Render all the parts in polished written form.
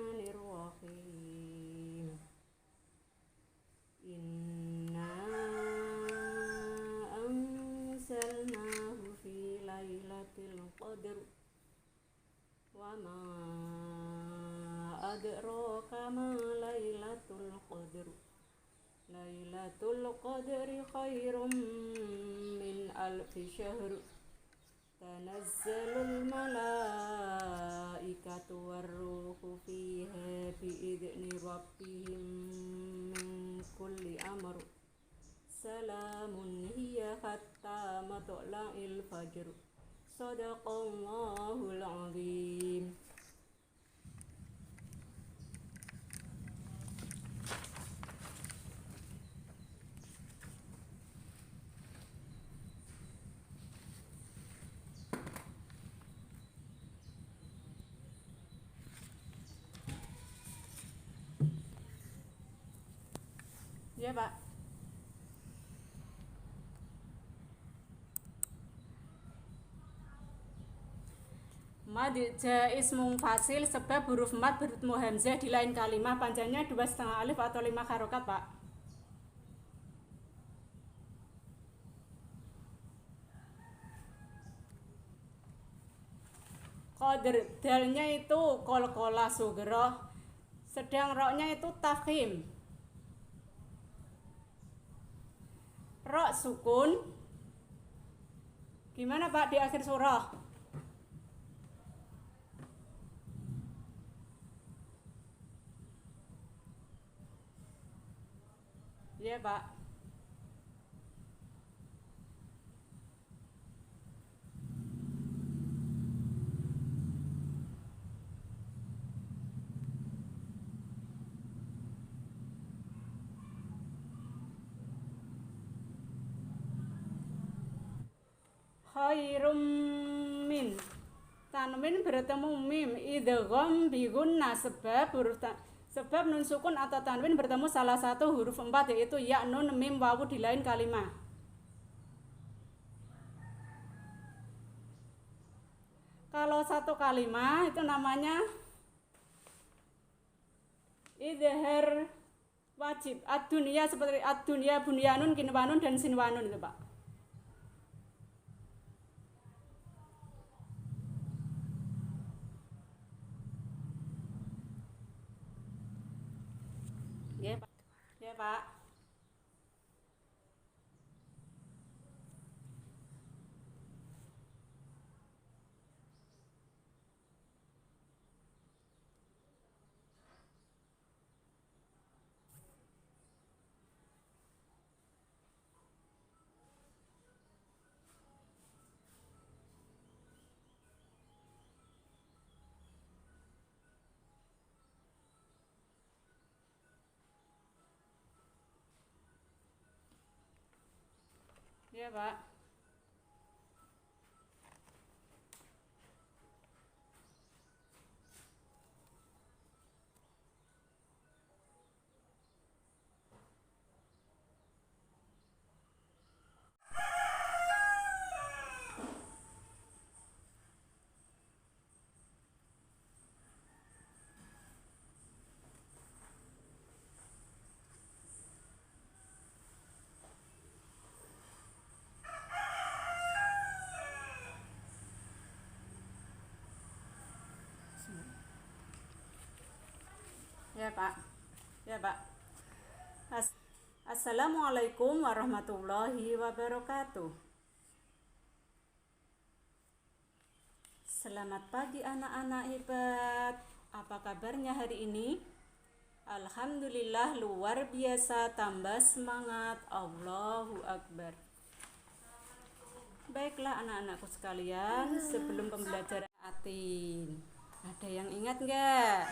Bismillahirrahmanirrahim. Inna anzalnahu fi lailatul qadr wa ma adraka ma lailatul qadr. Lailatul qadri khairum min alfi syahr. Tanazzalul malaikatu warruhu fiha biidzni rabbihim min kulli amr. Salamun hiya hatta matla'il fajr. Shadaqallahul azim. Ya Pak. Mad jaiz mungfasil sebab huruf mad bertemu hamzah di lain kalimah panjangnya 2,5 alif atau 5 harokat Pak. Qadr dalnya itu qalqalah sughroh, sedang roknya itu tafkhim. Rok sukun gimana Pak di akhir surah? Ya Pak. Khairum min, tanwin bertemu mim, idgham bi gunnah sebab nun sukun atau tanwin bertemu salah satu huruf 4 yaitu ya, nun, mim, wawu di lain kalimah. Kalau satu kalimah itu namanya idhar wajib. Ad-dunya seperti ad-dunya, bunyanun, kinwanun, dan sinwanun itu Pak. Ya Pak. Ya Pak. Ya Pak. Ya Pak. Ya Pak. Assalamualaikum warahmatullahi wabarakatuh. Selamat pagi anak-anak hebat. Apa kabarnya hari ini? Alhamdulillah luar biasa, tambah semangat. Allahu Akbar. Baiklah anak-anakku sekalian, sebelum pembelajaran Atin, ada yang ingat nggak?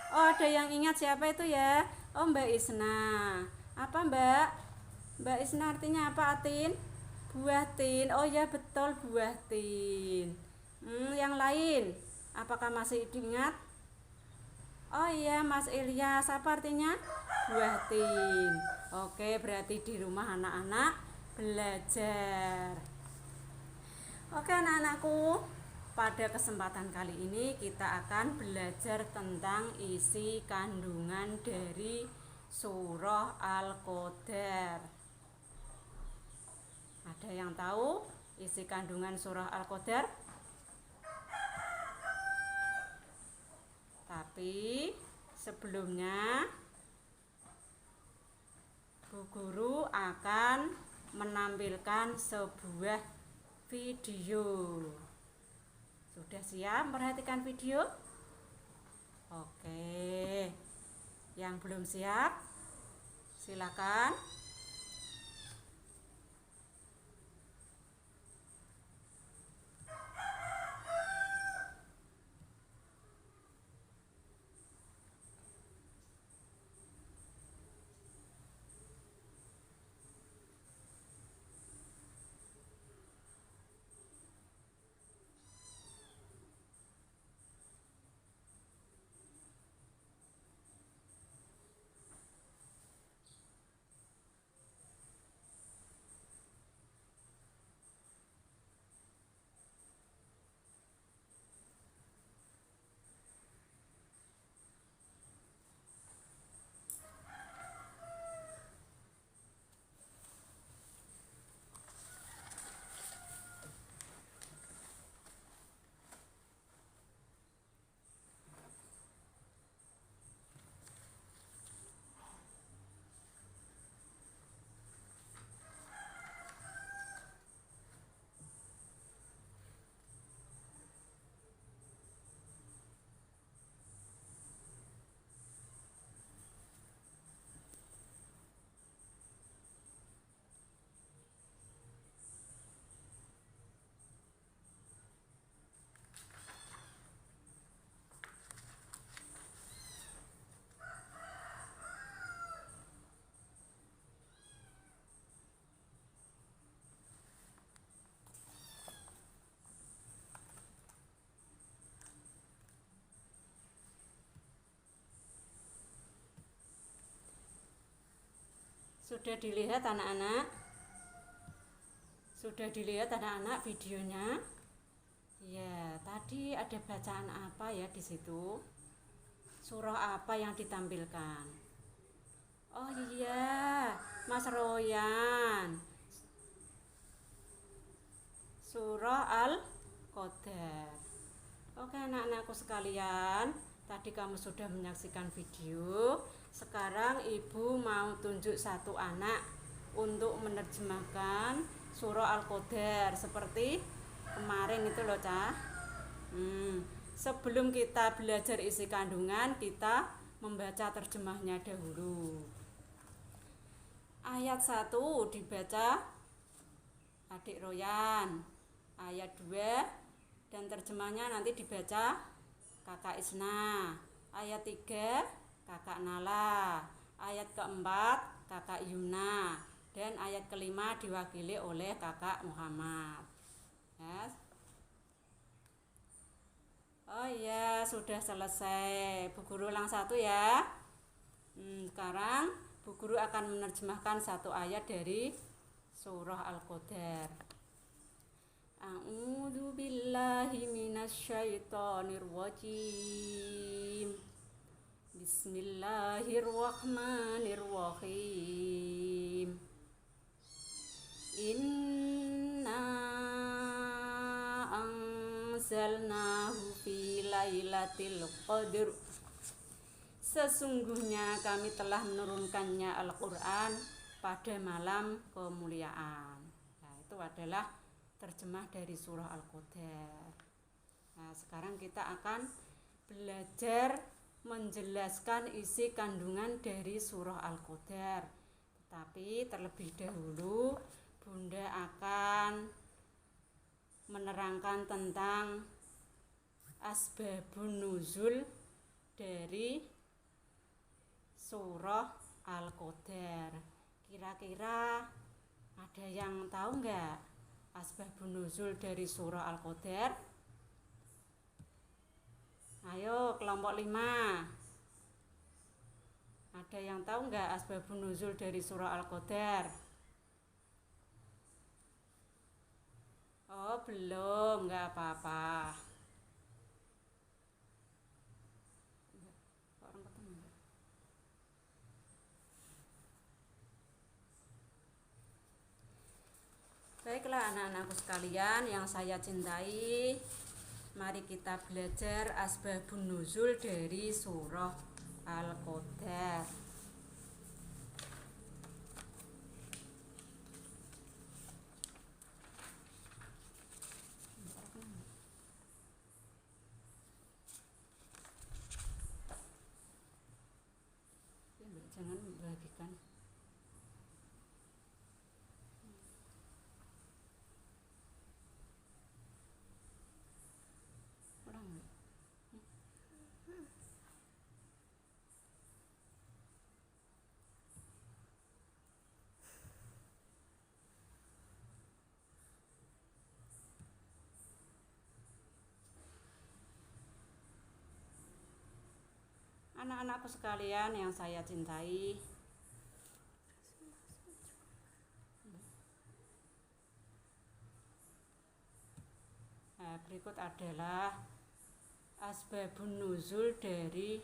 Oh, ada yang ingat, siapa itu ya? Oh, Mbak Isna. Apa Mbak? Mbak Isna artinya apa Atin? Buah tin. Oh ya betul, buah tin. Yang lain, apakah masih diingat? Oh iya, Mas Ilyas, apa artinya? Buah tin. Oke, berarti di rumah anak-anak belajar. Oke anak-anakku, Pada kesempatan kali ini kita akan belajar tentang isi kandungan dari surah Al-Qadar. Ada yang tahu isi kandungan surah Al-Qadar? Tapi sebelumnya Bu Guru akan menampilkan sebuah video. Sudah siap perhatikan video? Oke. Yang belum siap, silakan. Sudah dilihat anak-anak? Sudah dilihat anak-anak videonya? Ya, tadi ada bacaan apa ya di situ? Surah apa yang ditampilkan? Oh iya, Mas Royan. Surah Al-Qadar. Oke anak-anakku sekalian, tadi kamu sudah menyaksikan video. Sekarang ibu mau tunjuk satu anak untuk menerjemahkan surah Al-Qadar seperti kemarin itu loh Cah. Sebelum kita belajar isi kandungan, kita membaca terjemahnya dahulu. Ayat 1 dibaca Adik Royan, ayat 2 dan terjemahnya nanti dibaca Kakak Isna, ayat 3 Kakak Nala, ayat keempat Kakak Yuna, dan ayat kelima diwakili oleh Kakak Muhammad. Yes. Oh iya, sudah selesai. Bu Guru ulang satu ya. Sekarang Bu Guru akan menerjemahkan satu ayat dari surah Al-Qadar. A'udzu billahi minasyaitonir rajim. Bismillahirrahmanirrahim. Inna anzalnahu fi lailatul qadr. Sesungguhnya kami telah menurunkannya Al-Qur'an pada malam kemuliaan. Nah, itu adalah terjemah dari surah Al-Qadar. Nah, sekarang kita akan belajar menjelaskan isi kandungan dari surah Al-Qadar. Tetapi terlebih dahulu Bunda akan menerangkan tentang asbabun nuzul dari surah Al-Qadar. Kira-kira ada yang tahu nggak asbabun nuzul dari surah Al-Qadar? Ayo kelompok 5. Ada yang tahu nggak asbabun nuzul dari surah Al-Qadar? Oh, belum, nggak apa-apa. Orang ketemu nggak? Baiklah anak-anakku sekalian yang saya cintai, mari kita belajar asbabun nuzul dari surah Al-Qadar. Jangan membagikan. Orang anak-anakku sekalian yang saya cintai, berikut adalah asbabun nuzul dari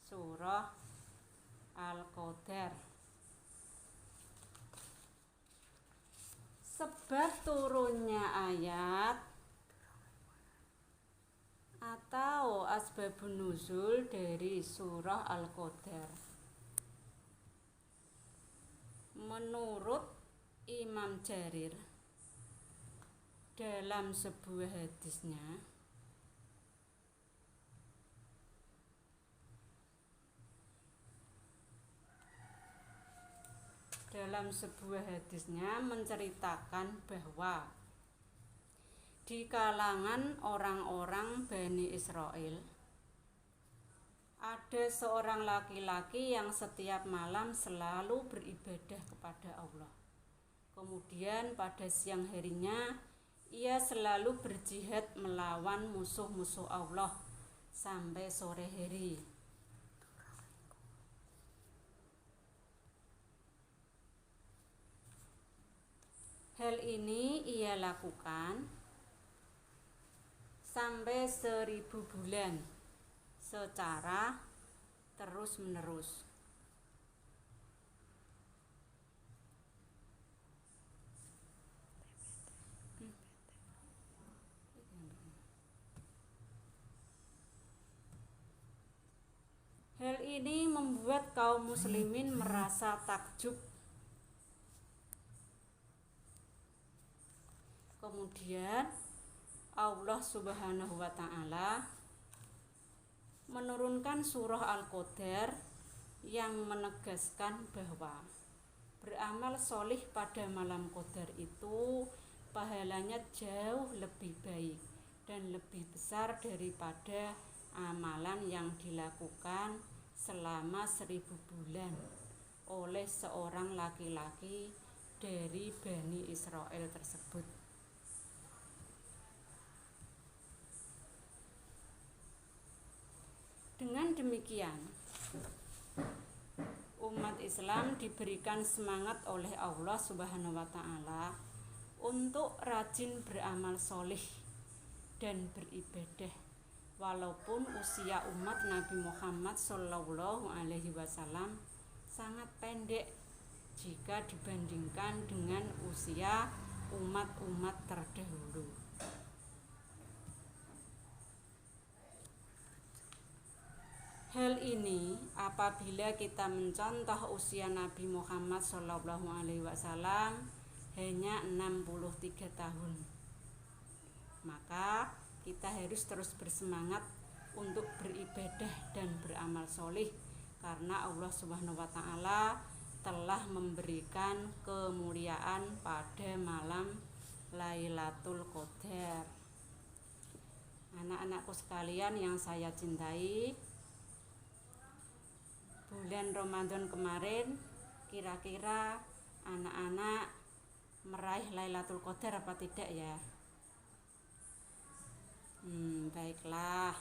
surah Al-Qadar. Sebab turunnya ayat atau asbabun nuzul dari surah Al-Qadar. Menurut Imam Jarir dalam sebuah hadisnya, menceritakan bahwa di kalangan orang-orang Bani Israel ada seorang laki-laki yang setiap malam selalu beribadah kepada Allah. Kemudian pada siang harinya ia selalu berjihad melawan musuh-musuh Allah sampai sore hari. Hal ini ia lakukan sampai 1000 bulan secara terus-menerus. Hal ini membuat kaum muslimin merasa takjub. Kemudian Allah Subhanahu wa Ta'ala menurunkan surah Al-Qadar yang menegaskan bahwa beramal solih pada malam Qadar itu pahalanya jauh lebih baik dan lebih besar daripada amalan yang dilakukan selama 1000 bulan oleh seorang laki-laki dari Bani Israel tersebut. Dengan demikian, umat Islam diberikan semangat oleh Allah Subhanahu wa Ta'ala untuk rajin beramal solih dan beribadah, walaupun usia umat Nabi Muhammad SAW sangat pendek jika dibandingkan dengan usia umat-umat terdahulu. Hal ini apabila kita mencontoh usia Nabi Muhammad SAW hanya 63 tahun, maka kita harus terus bersemangat untuk beribadah dan beramal solih, karena Allah Subhanahu wa Ta'ala telah memberikan kemuliaan pada malam Lailatul Qadar. Anak-anakku sekalian yang saya cintai, bulan Ramadan kemarin kira-kira anak-anak meraih Lailatul Qadar apa tidak ya? Baiklah.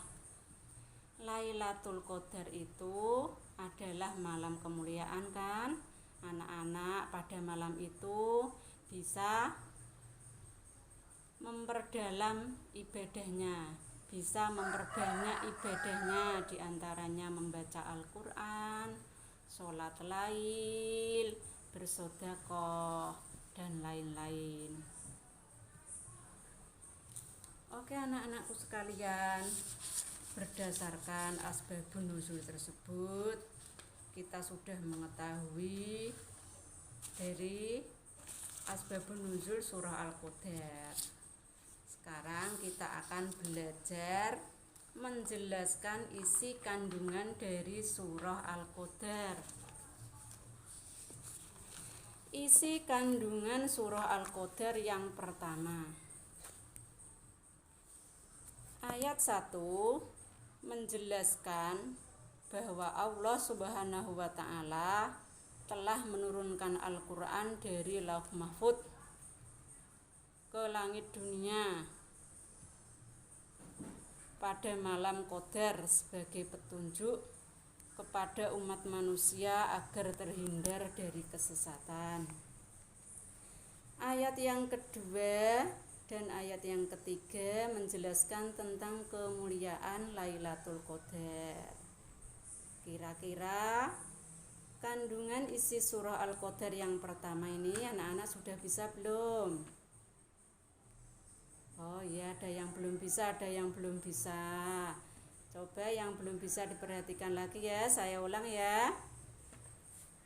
Lailatul Qadar itu adalah malam kemuliaan kan? Anak-anak pada malam itu bisa memperdalam ibadahnya, bisa memperbanyak ibadahnya, diantaranya membaca Al-Quran, sholat lail, bersedekah, dan lain-lain. Oke anak-anakku sekalian, berdasarkan asbabun nuzul tersebut, kita sudah mengetahui dari asbabun nuzul surah Al-Qadar. Sekarang kita akan belajar menjelaskan isi kandungan dari surah Al-Qadar. Isi kandungan surah Al-Qadar yang pertama. Ayat 1 menjelaskan bahwa Allah Subhanahu wa Ta'ala telah menurunkan Al-Quran dari Lauh Mahfudz ke langit dunia pada malam Qadar sebagai petunjuk kepada umat manusia agar terhindar dari kesesatan. Ayat yang kedua dan ayat yang ketiga menjelaskan tentang kemuliaan Lailatul Qadar. Kira-kira kandungan isi surah Al-Qadar yang pertama ini anak-anak sudah bisa belum? Oh iya, ada yang belum bisa, ada yang belum bisa. Coba yang belum bisa diperhatikan lagi ya, saya ulang ya.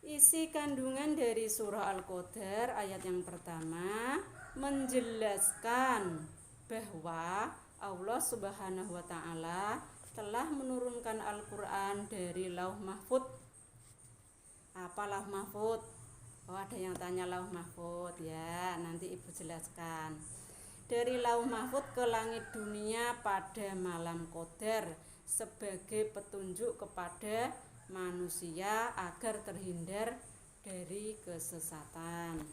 Isi kandungan dari surah Al-Qadar ayat yang pertama menjelaskan bahwa Allah Subhanahu wa Ta'ala telah menurunkan Al-Quran dari Lauh Mahfudz. Apa Lauh Mahfudz? Oh, ada yang tanya Lauh Mahfudz ya, nanti ibu jelaskan. Dari Lauh Mahfudz ke langit dunia pada malam Qadar sebagai petunjuk kepada manusia agar terhindar dari kesesatan.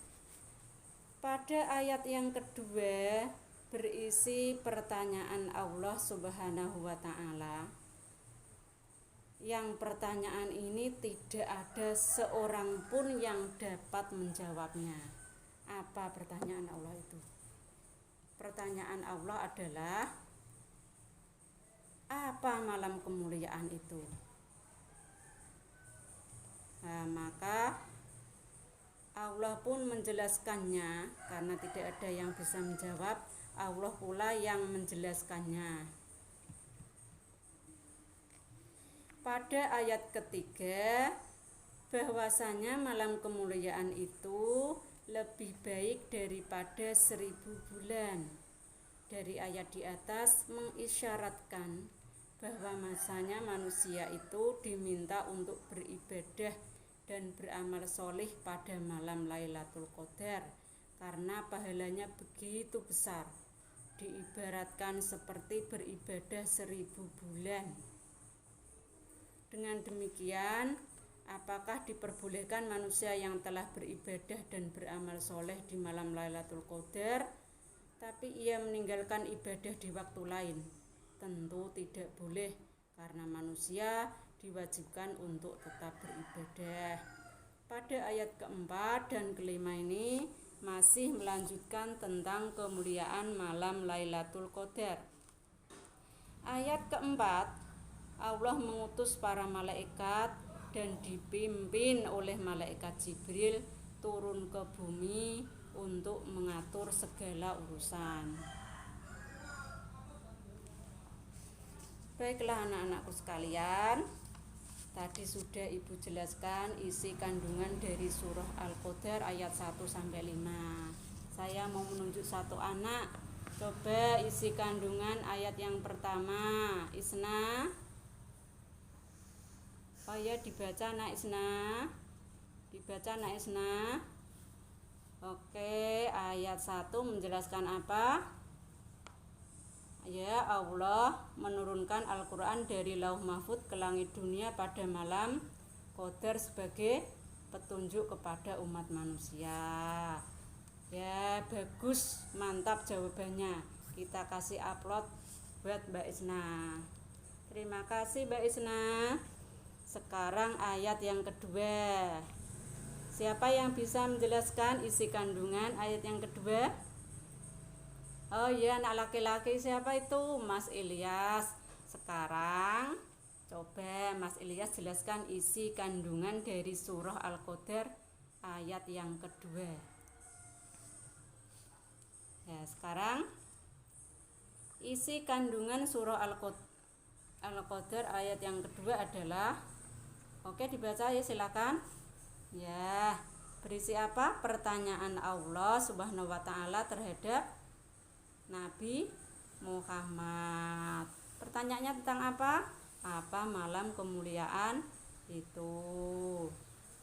Pada ayat yang kedua berisi pertanyaan Allah Subhanahu wa Ta'ala. Yang pertanyaan ini tidak ada seorang pun yang dapat menjawabnya. Apa pertanyaan Allah itu? Pertanyaan Allah adalah, apa malam kemuliaan itu? Nah, maka Allah pun menjelaskannya, karena tidak ada yang bisa menjawab, Allah pula yang menjelaskannya. Pada ayat ketiga, bahwasanya malam kemuliaan itu lebih baik daripada 1000 bulan. Dari ayat di atas mengisyaratkan bahwa masanya manusia itu diminta untuk beribadah dan beramal soleh pada malam Lailatul Qadar, karena pahalanya begitu besar, diibaratkan seperti beribadah 1000 bulan. Dengan demikian, apakah diperbolehkan manusia yang telah beribadah dan beramal soleh di malam Lailatul Qadar, tapi ia meninggalkan ibadah di waktu lain? Tentu tidak boleh, karena manusia diwajibkan untuk tetap beribadah. Pada ayat keempat dan kelima ini masih melanjutkan tentang kemuliaan malam Lailatul Qadar. Ayat keempat, Allah mengutus para malaikat dan dipimpin oleh malaikat Jibril turun ke bumi untuk mengatur segala urusan. Baiklah anak-anakku sekalian, tadi sudah ibu jelaskan isi kandungan dari surah Al-Qadar ayat 1-5. Saya mau menunjuk satu anak. Coba isi kandungan ayat yang pertama, Isna. Oh ya, dibaca Nak Isna. Dibaca Nak Isna. Oke, ayat 1 menjelaskan apa? Ya, Allah menurunkan Al-Quran dari Lauh Mahfudz ke langit dunia pada malam Qadar sebagai petunjuk kepada umat manusia. Ya, bagus, mantap jawabannya. Kita kasih upload buat Mbak Isna. Terima kasih Mbak Isna. Sekarang ayat yang kedua. Siapa yang bisa menjelaskan isi kandungan ayat yang kedua? Oh iya, anak laki-laki siapa itu? Mas Ilyas. Sekarang coba Mas Ilyas jelaskan isi kandungan dari surah Al-Qadar ayat yang kedua. Ya, sekarang isi kandungan surah Al-Qadar ayat yang kedua adalah, oke dibaca ya silakan. Ya, berisi apa? Pertanyaan Allah Subhanahu wa taala terhadap Nabi Muhammad. Pertanyaannya tentang apa? Apa malam kemuliaan itu?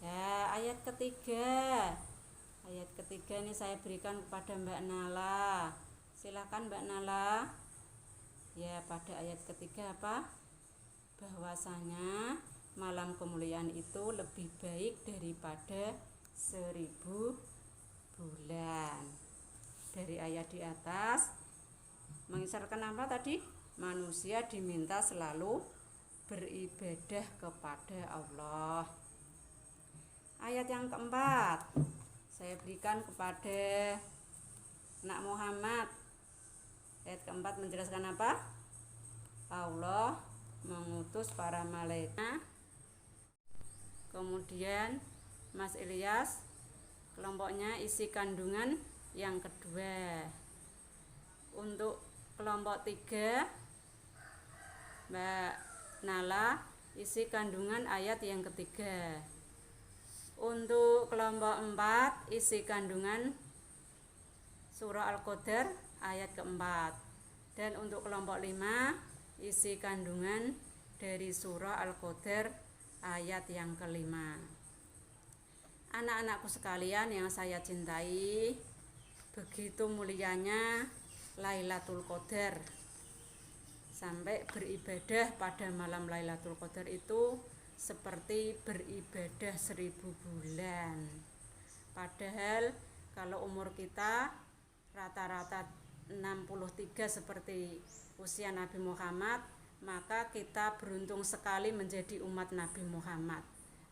Ya, ayat ketiga. Ayat ketiga ini saya berikan kepada Mbak Nala. Silakan Mbak Nala. Ya, pada ayat ketiga apa? Bahwasanya malam kemuliaan itu lebih baik daripada 1000 bulan. Dari ayat di atas mengisyaratkan apa tadi? Manusia diminta selalu beribadah kepada Allah. Ayat yang keempat saya berikan kepada anak Muhammad. Ayat keempat menjelaskan apa? Allah mengutus para malaikat. Kemudian Mas Ilyas kelompoknya isi kandungan yang kedua. Untuk kelompok 3 Mbak Nala isi kandungan ayat yang ketiga. Untuk kelompok 4 isi kandungan surah Al-Qadar ayat keempat. Dan untuk kelompok 5 isi kandungan dari surah Al-Qadar ayat yang kelima. Anak-anakku sekalian yang saya cintai, begitu mulianya Lailatul Qadar. Sampai beribadah pada malam Lailatul Qadar itu seperti beribadah 1000 bulan. Padahal kalau umur kita rata-rata 63 seperti usia Nabi Muhammad, maka kita beruntung sekali menjadi umat Nabi Muhammad.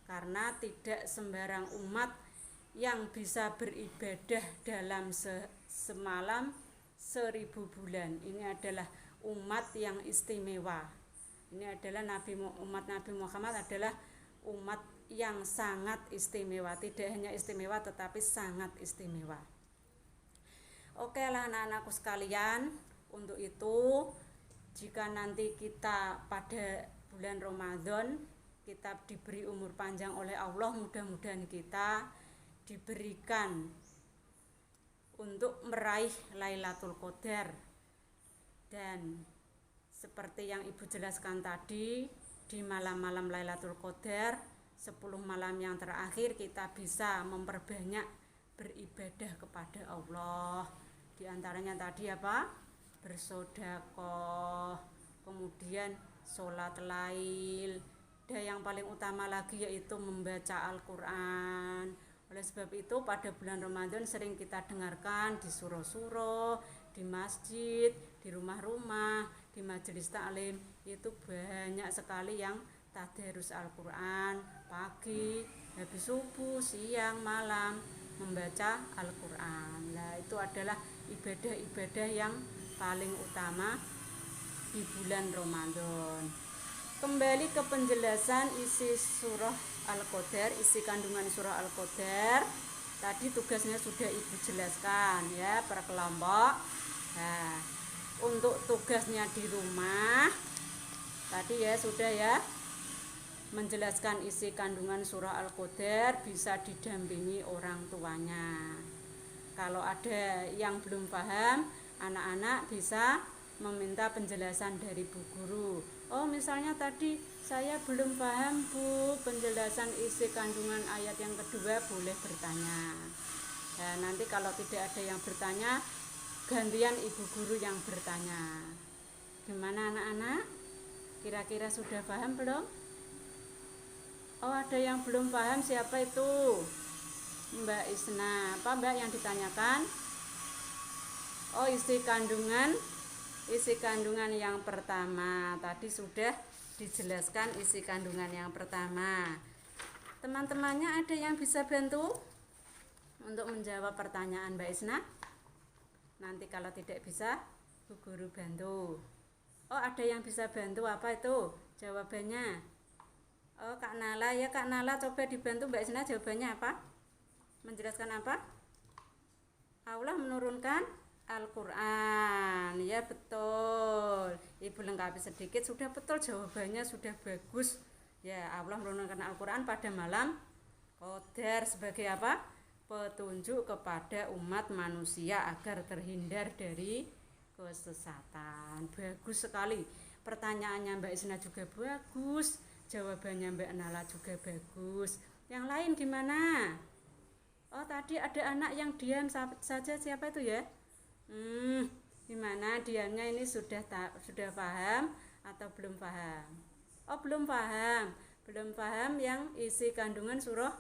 Karena tidak sembarang umat yang bisa beribadah dalam semalam 1000 bulan. Ini adalah umat yang istimewa. Ini adalah umat Nabi Muhammad adalah umat yang sangat istimewa. Tidak hanya istimewa tetapi sangat istimewa. Oke lah anak-anakku sekalian, untuk itu jika nanti kita pada bulan Ramadan kita diberi umur panjang oleh Allah, mudah-mudahan kita diberikan untuk meraih Lailatul Qadar. Dan seperti yang Ibu jelaskan tadi, di malam-malam Lailatul Qadar 10 malam yang terakhir kita bisa memperbanyak beribadah kepada Allah. Di antaranya tadi apa? Bersedekah, kemudian sholat lail, dan yang paling utama lagi yaitu membaca Al-Quran. Oleh sebab itu pada bulan Ramadan sering kita dengarkan di surau-surau, di masjid, di rumah-rumah, di majelis taklim, itu banyak sekali yang tadarus Al-Quran pagi, habis subuh, siang, malam membaca Al-Quran. Nah, itu adalah ibadah-ibadah yang paling utama di bulan Ramadan. Kembali ke penjelasan isi surah Al-Qadar, isi kandungan surah Al-Qadar. Tadi tugasnya sudah Ibu jelaskan ya per kelompok. Nah, untuk tugasnya di rumah tadi ya sudah ya, menjelaskan isi kandungan surah Al-Qadar bisa didampingi orang tuanya. Kalau ada yang belum paham, anak-anak bisa meminta penjelasan dari Bu Guru. Oh, misalnya tadi saya belum paham Bu penjelasan isi kandungan ayat yang kedua, boleh bertanya. Nah, nanti kalau tidak ada yang bertanya, gantian Ibu Guru yang bertanya. Gimana anak-anak? Kira-kira sudah paham belum? Oh, ada yang belum paham, siapa itu? Mbak Isna. Apa Mbak yang ditanyakan? Oh, isi kandungan yang pertama. Tadi sudah dijelaskan isi kandungan yang pertama. Teman-temannya ada yang bisa bantu untuk menjawab pertanyaan Mbak Isna? Nanti kalau tidak bisa, Bu Guru bantu. Oh, ada yang bisa bantu, apa itu jawabannya? Oh, Kak Nala, ya Kak Nala coba dibantu Mbak Isna, jawabannya apa? Menjelaskan apa? Allah menurunkan Al-Quran. Ya betul, Ibu lengkapi sedikit, sudah betul jawabannya, sudah bagus. Ya, Allah menurunkan Al-Quran pada malam Qadar sebagai apa? Petunjuk kepada umat manusia agar terhindar dari kesesatan. Bagus sekali. Pertanyaannya Mbak Isna juga bagus. Jawabannya Mbak Nala juga bagus. Yang lain gimana? Oh, tadi ada anak yang diam saja, siapa itu ya? Gimana diamnya ini, sudah paham atau belum paham? Oh, belum paham. Belum paham yang isi kandungan surah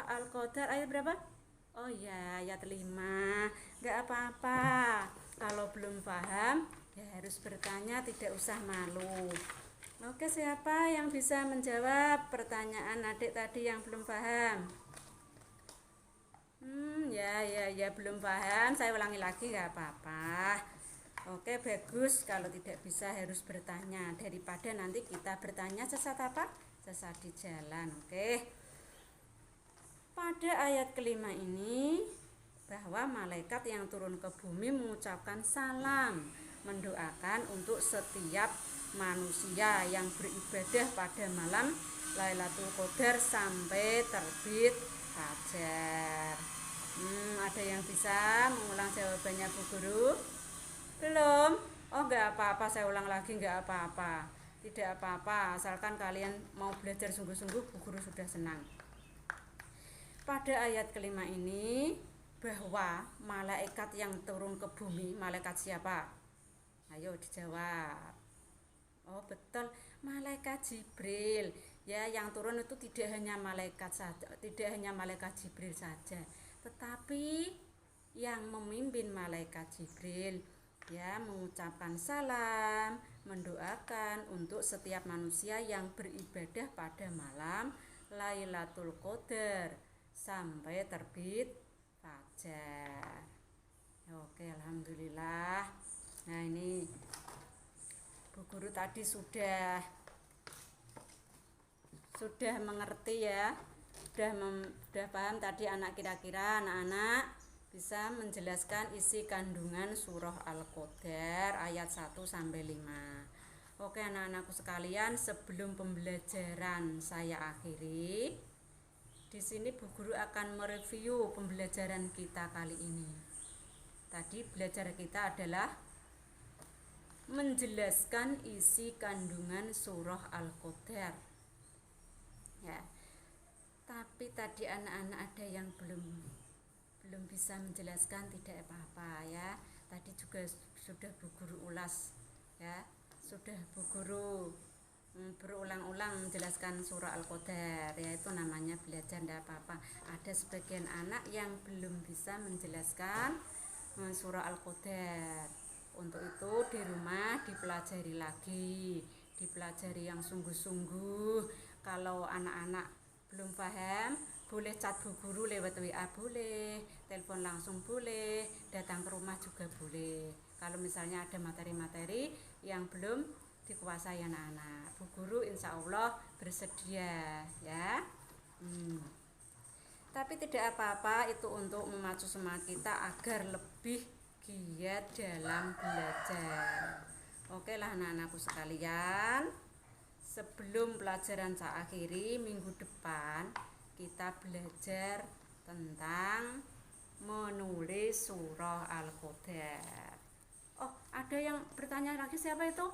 Al-Qadar ayat berapa? Oh ya, ayat 5. Enggak apa-apa. Kalau belum paham, ya harus bertanya, tidak usah malu. Oke, siapa yang bisa menjawab pertanyaan adik tadi yang belum paham? Ya, belum paham. Saya ulangi lagi, enggak apa-apa. Oke, bagus. Kalau tidak bisa harus bertanya, daripada nanti kita bertanya sesat apa? Sesat di jalan. Oke. Pada ayat kelima ini, bahwa malaikat yang turun ke bumi mengucapkan salam, mendoakan untuk setiap manusia yang beribadah pada malam Lailatul Qadar sampai terbit fajar. Ada yang bisa mengulang jawabannya Bu Guru? Belum? Oh, enggak apa-apa, saya ulang lagi, enggak apa-apa. Tidak apa-apa, asalkan kalian mau belajar sungguh-sungguh, Bu Guru sudah senang. Pada ayat kelima ini, bahwa malaikat yang turun ke bumi, malaikat siapa? Ayo dijawab. Oh betul, malaikat Jibril. Ya, yang turun itu tidak hanya malaikat saja, tidak hanya malaikat Jibril saja, tetapi yang memimpin malaikat Jibril ya mengucapkan salam, mendoakan untuk setiap manusia yang beribadah pada malam Lailatul Qadar sampai terbit fajar. Oke, alhamdulillah. Nah, ini Bu Guru tadi sudah mengerti ya. Sudah paham tadi anak, kira-kira anak-anak bisa menjelaskan isi kandungan surah Al-Qadar ayat 1 sampai 5. Oke, anak-anakku sekalian, sebelum pembelajaran saya akhiri, di sini Bu Guru akan mereview pembelajaran kita kali ini. Tadi belajar kita adalah menjelaskan isi kandungan surah Al-Qadar. Ya. Tapi tadi anak-anak ada yang belum bisa menjelaskan, tidak apa-apa ya. Tadi juga sudah Bu Guru ulas ya. Sudah Bu Guru berulang-ulang menjelaskan surah Al-Qadar, yaitu namanya belajar, tidak apa-apa. Ada sebagian anak yang belum bisa menjelaskan surah Al-Qadar. Untuk itu di rumah dipelajari lagi, dipelajari yang sungguh-sungguh. Kalau anak-anak belum paham, boleh chat Bu Guru lewat WA, boleh telepon langsung, boleh datang ke rumah juga boleh. Kalau misalnya ada materi-materi yang belum dikuasai anak-anak, Bu Guru insya Allah bersedia ya. Tapi tidak apa-apa, itu untuk memacu semangat kita agar lebih giat dalam belajar. Oke lah anak-anakku sekalian, sebelum pelajaran saya akhiri, minggu depan kita belajar tentang menulis surah Al-Qadar. Oh, ada yang bertanya lagi, siapa itu?